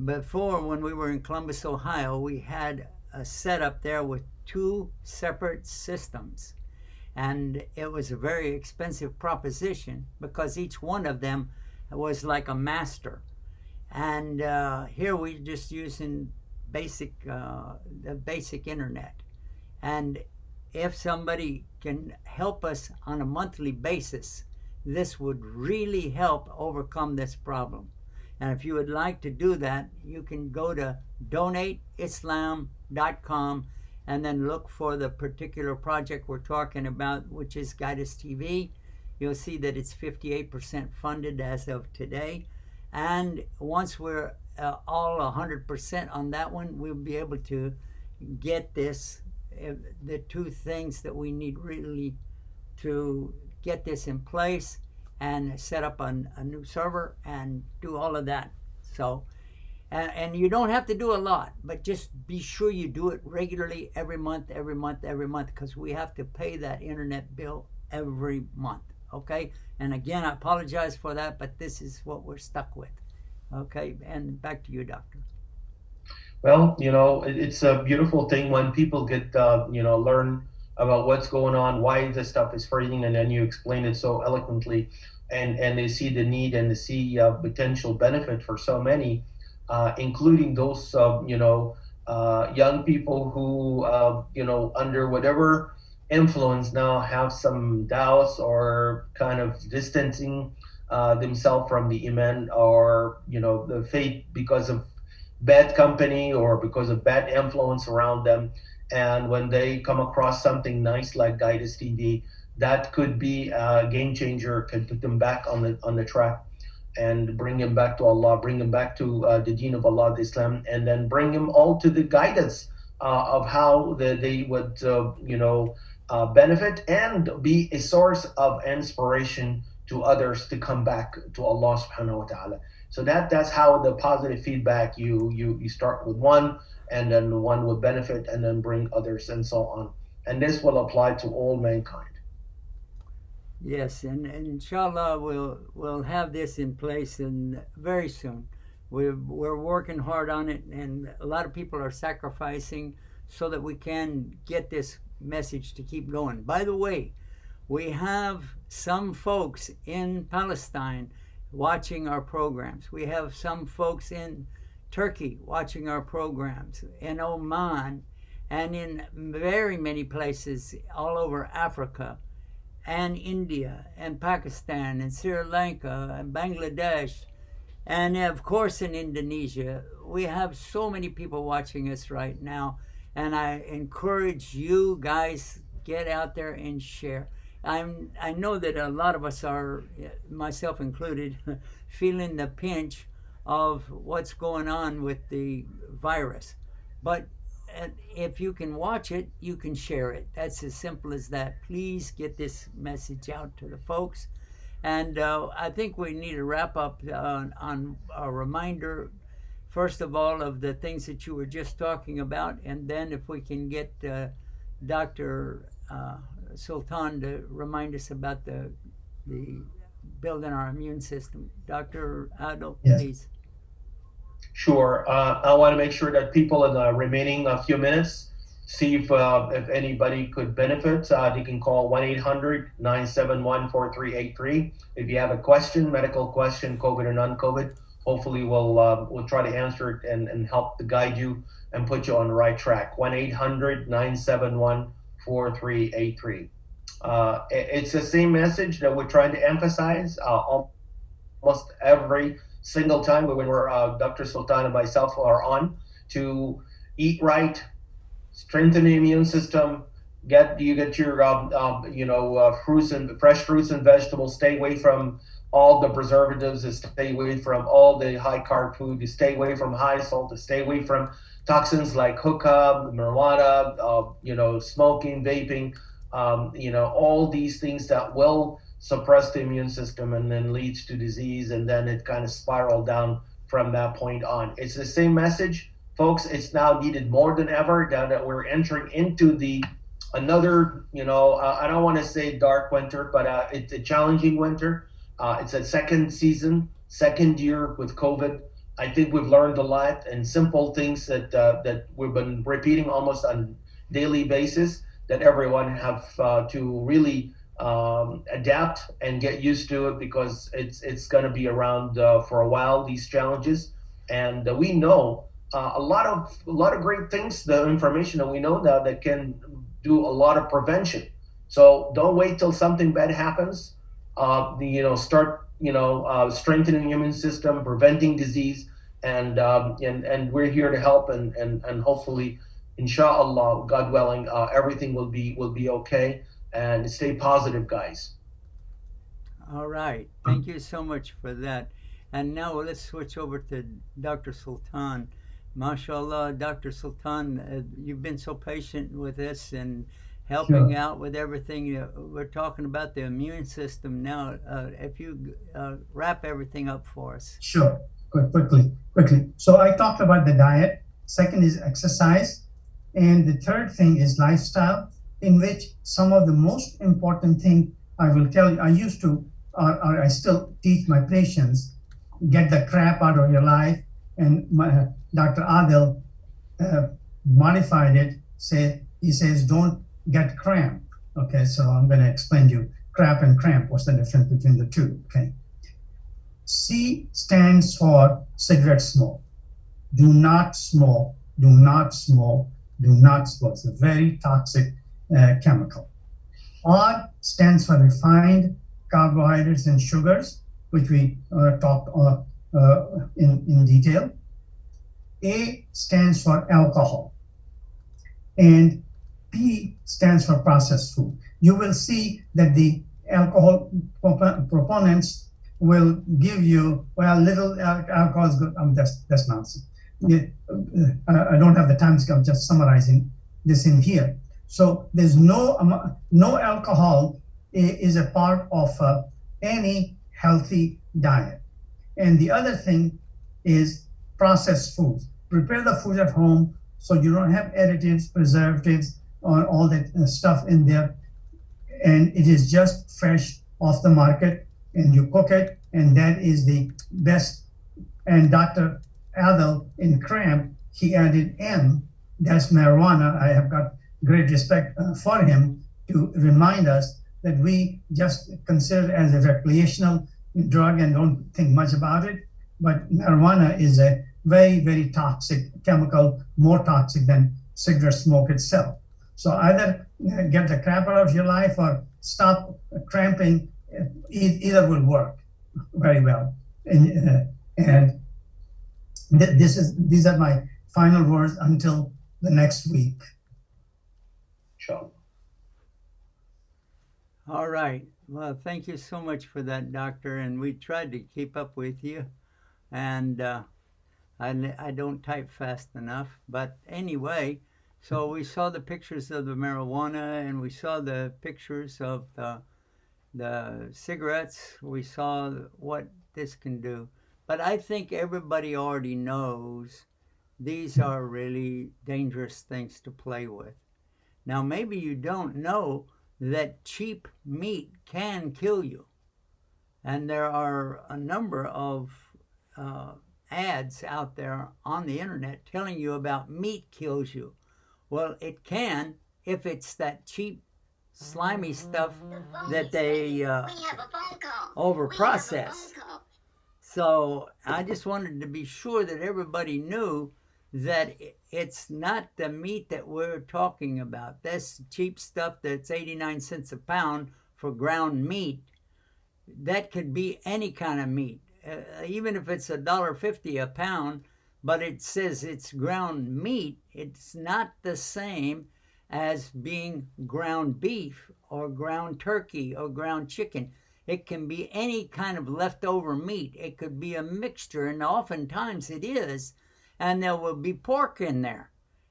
Before, when we were in Columbus, Ohio, we had a setup there with 2 separate systems. And it was a very expensive proposition because each one of them was like a master. And here we're just using the basic internet. And if somebody can help us on a monthly basis, this would really help overcome this problem. And if you would like to do that, you can go to donateislam.com and then look for the particular project we're talking about, which is Guide Us TV. You'll see that it's 58% funded as of today. And once we're all 100% on that one, we'll be able to get this, the 2 things that we need really to get this in place and set up a new server and do all of that. So, and you don't have to do a lot, but just be sure you do it regularly, every month, because we have to pay that internet bill every month, okay? And again, I apologize for that, but this is what we're stuck with, okay? And back to you, Doctor. Well, it's a beautiful thing when people get, learn about what's going on, why this stuff is freezing, and then you explain it so eloquently, and they see the need and they see potential benefit for so many, including those, young people who, under whatever influence now have some doubts or kind of distancing themselves from the Iman or, the faith because of bad company or because of bad influence around them. And when they come across something nice like Guide Us TV, that could be a game changer, could put them back on the track and bring them back to Allah, bring them back to the deen of Allah, the Islam, and then bring them all to the guidance of how they would, benefit and be a source of inspiration to others to come back to Allah subhanahu wa ta'ala. So that's how the positive feedback, you start with one, and then one will benefit and then bring others and so on. And this will apply to all mankind. Yes, and inshallah we'll have this in place and very soon. We're working hard on it, and a lot of people are sacrificing so that we can get this message to keep going. By the way, we have some folks in Palestine watching our programs. We have some folks in Turkey watching our programs, in Oman, and in very many places all over Africa, and India, and Pakistan, and Sri Lanka, and Bangladesh, and of course in Indonesia. We have so many people watching us right now, and I encourage you guys, get out there and share. I know that a lot of us are, myself included, feeling the pinch of what's going on with the virus. But if you can watch it, you can share it. That's as simple as that. Please get this message out to the folks. And I think we need to wrap up on a reminder, first of all, of the things that you were just talking about, and then if we can get Dr. Sultan to remind us about the building our immune system. Dr. Adil, Yes. please. Sure. I want to make sure that people in the remaining few minutes see if anybody could benefit. They can call 1-800-971-4383. If you have a question, medical question, COVID or non-COVID, hopefully we'll try to answer it and help to guide you and put you on the right track. 1-800-971-4383. It's the same message that we're trying to emphasize almost every single time when we're Dr. Sultan and myself are on, to eat right, strengthen the immune system, get your fresh fruits and vegetables, stay away from all the preservatives, to stay away from all the high carb food, to stay away from high salt, to stay away from toxins like hookah, marijuana, smoking, vaping, all these things that will suppress the immune system and then leads to disease, and then it kind of spiraled down from that point on. It's the same message, folks. It's now needed more than ever now that we're entering into another, I don't want to say dark winter, but it's a challenging winter. It's a second season, second year with COVID. I think we've learned a lot, and simple things that we've been repeating almost on a daily basis, that everyone have to really adapt and get used to it, because it's going to be around for a while, these challenges. And we know a lot of great things, the information that we know now that can do a lot of prevention. So don't wait till something bad happens. Start strengthening the immune system, preventing disease, and we're here to help, and hopefully, inshallah, God willing, everything will be okay. And stay positive, guys. All right. Thank you so much for that. And now let's switch over to Dr. Sultan. MashaAllah, Dr. Sultan, you've been so patient with us and helping out with everything. We're talking about the immune system now. If you wrap everything up for us. Sure. Quickly. So I talked about the diet. Second is exercise. And the third thing is lifestyle, in which some of the most important thing I will tell you, I used to, or I still teach my patients, get the crap out of your life. And Dr. Adil modified it. He says, don't get cramp. Okay, so I'm going to explain to you crap and cramp. What's the difference between the two? Okay. C stands for cigarette smoke. Do not smoke. Do not smoke. Do not smoke. It's a very toxic chemical. R stands for refined carbohydrates and sugars, which we talked in detail. A stands for alcohol. And P stands for processed food. You will see that the alcohol proponents will give you, well, little alcohol is good. That's nonsense. I don't have the time, so I'm just summarizing this in here. So there's no alcohol is a part of any healthy diet. And the other thing is processed foods. Prepare the food at home so you don't have additives, preservatives, or all that stuff in there. And it is just fresh off the market, and you cook it, and that is the best. And Dr. Adil in cramp, he added M, that's marijuana. I have got great respect for him to remind us that we just consider it as a recreational drug and don't think much about it. But marijuana is a very, very toxic chemical, more toxic than cigarette smoke itself. So either get the crap out of your life or stop cramping. Either will work very well. And these are my final words until the next week. Sure. All right. Well, thank you so much for that, Doctor. And we tried to keep up with you. And I don't type fast enough. But anyway, so we saw the pictures of the marijuana, and we saw the pictures of The cigarettes, we saw what this can do. But I think everybody already knows these are really dangerous things to play with. Now, maybe you don't know that cheap meat can kill you. And there are a number of ads out there on the internet telling you about meat kills you. Well, it can if it's that cheap, slimy stuff that they overprocess. So I just wanted to be sure that everybody knew that it's not the meat that we're talking about. This cheap stuff that's 89 cents a pound for ground meat, that could be any kind of meat. Even if it's $1.50 a pound, but it says it's ground meat, it's not the same as being ground beef or ground turkey or ground chicken. It can be any kind of leftover meat. It could be a mixture, and oftentimes it is, and there will be pork in there.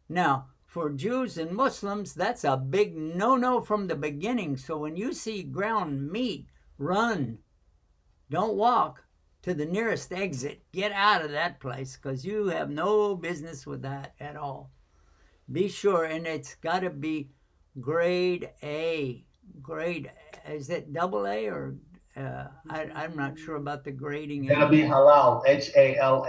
Now, for Jews and Muslims, that's a big no-no from the beginning. So when you see ground meat, run. Don't walk to the nearest exit. Get out of that place, because you have no business with that at all. Be sure, and it's got to be grade A. Grade, is it double A or I'm not sure about the grading. It's gonna be halal, HALAL.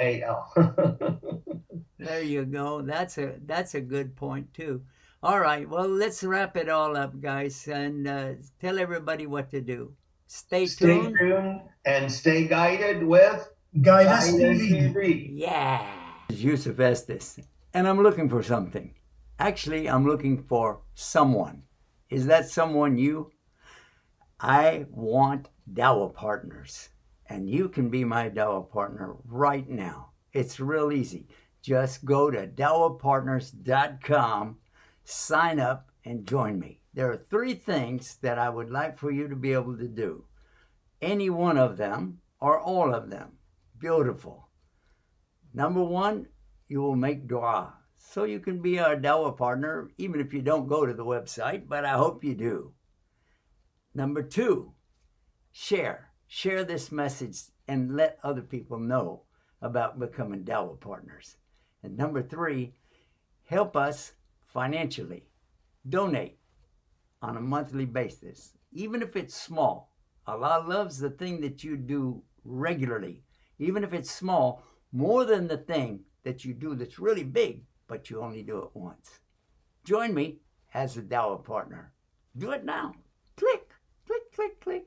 There you go. That's a good point too. All right, well, let's wrap it all up, guys, and tell everybody what to do. Stay tuned and stay guided with Guidance Guidance TV. TV. Yeah. Yusuf Estes, and I'm looking for something. Actually, I'm looking for someone. Is that someone you? I want Dawah partners, and you can be my Dawah partner right now. It's real easy. Just go to dawahpartners.com, sign up, and join me. There are 3 things that I would like for you to be able to do. Any one of them or all of them. Beautiful. Number 1, you will make dua. So you can be our Dawah partner, even if you don't go to the website, but I hope you do. Number 2, share. Share this message and let other people know about becoming Dawah partners. And number 3, help us financially. Donate on a monthly basis, even if it's small. Allah loves the thing that you do regularly, even if it's small, more than the thing that you do that's really big, but you only do it once. Join me as a Dawah partner. Do it now. Click, click, click, click.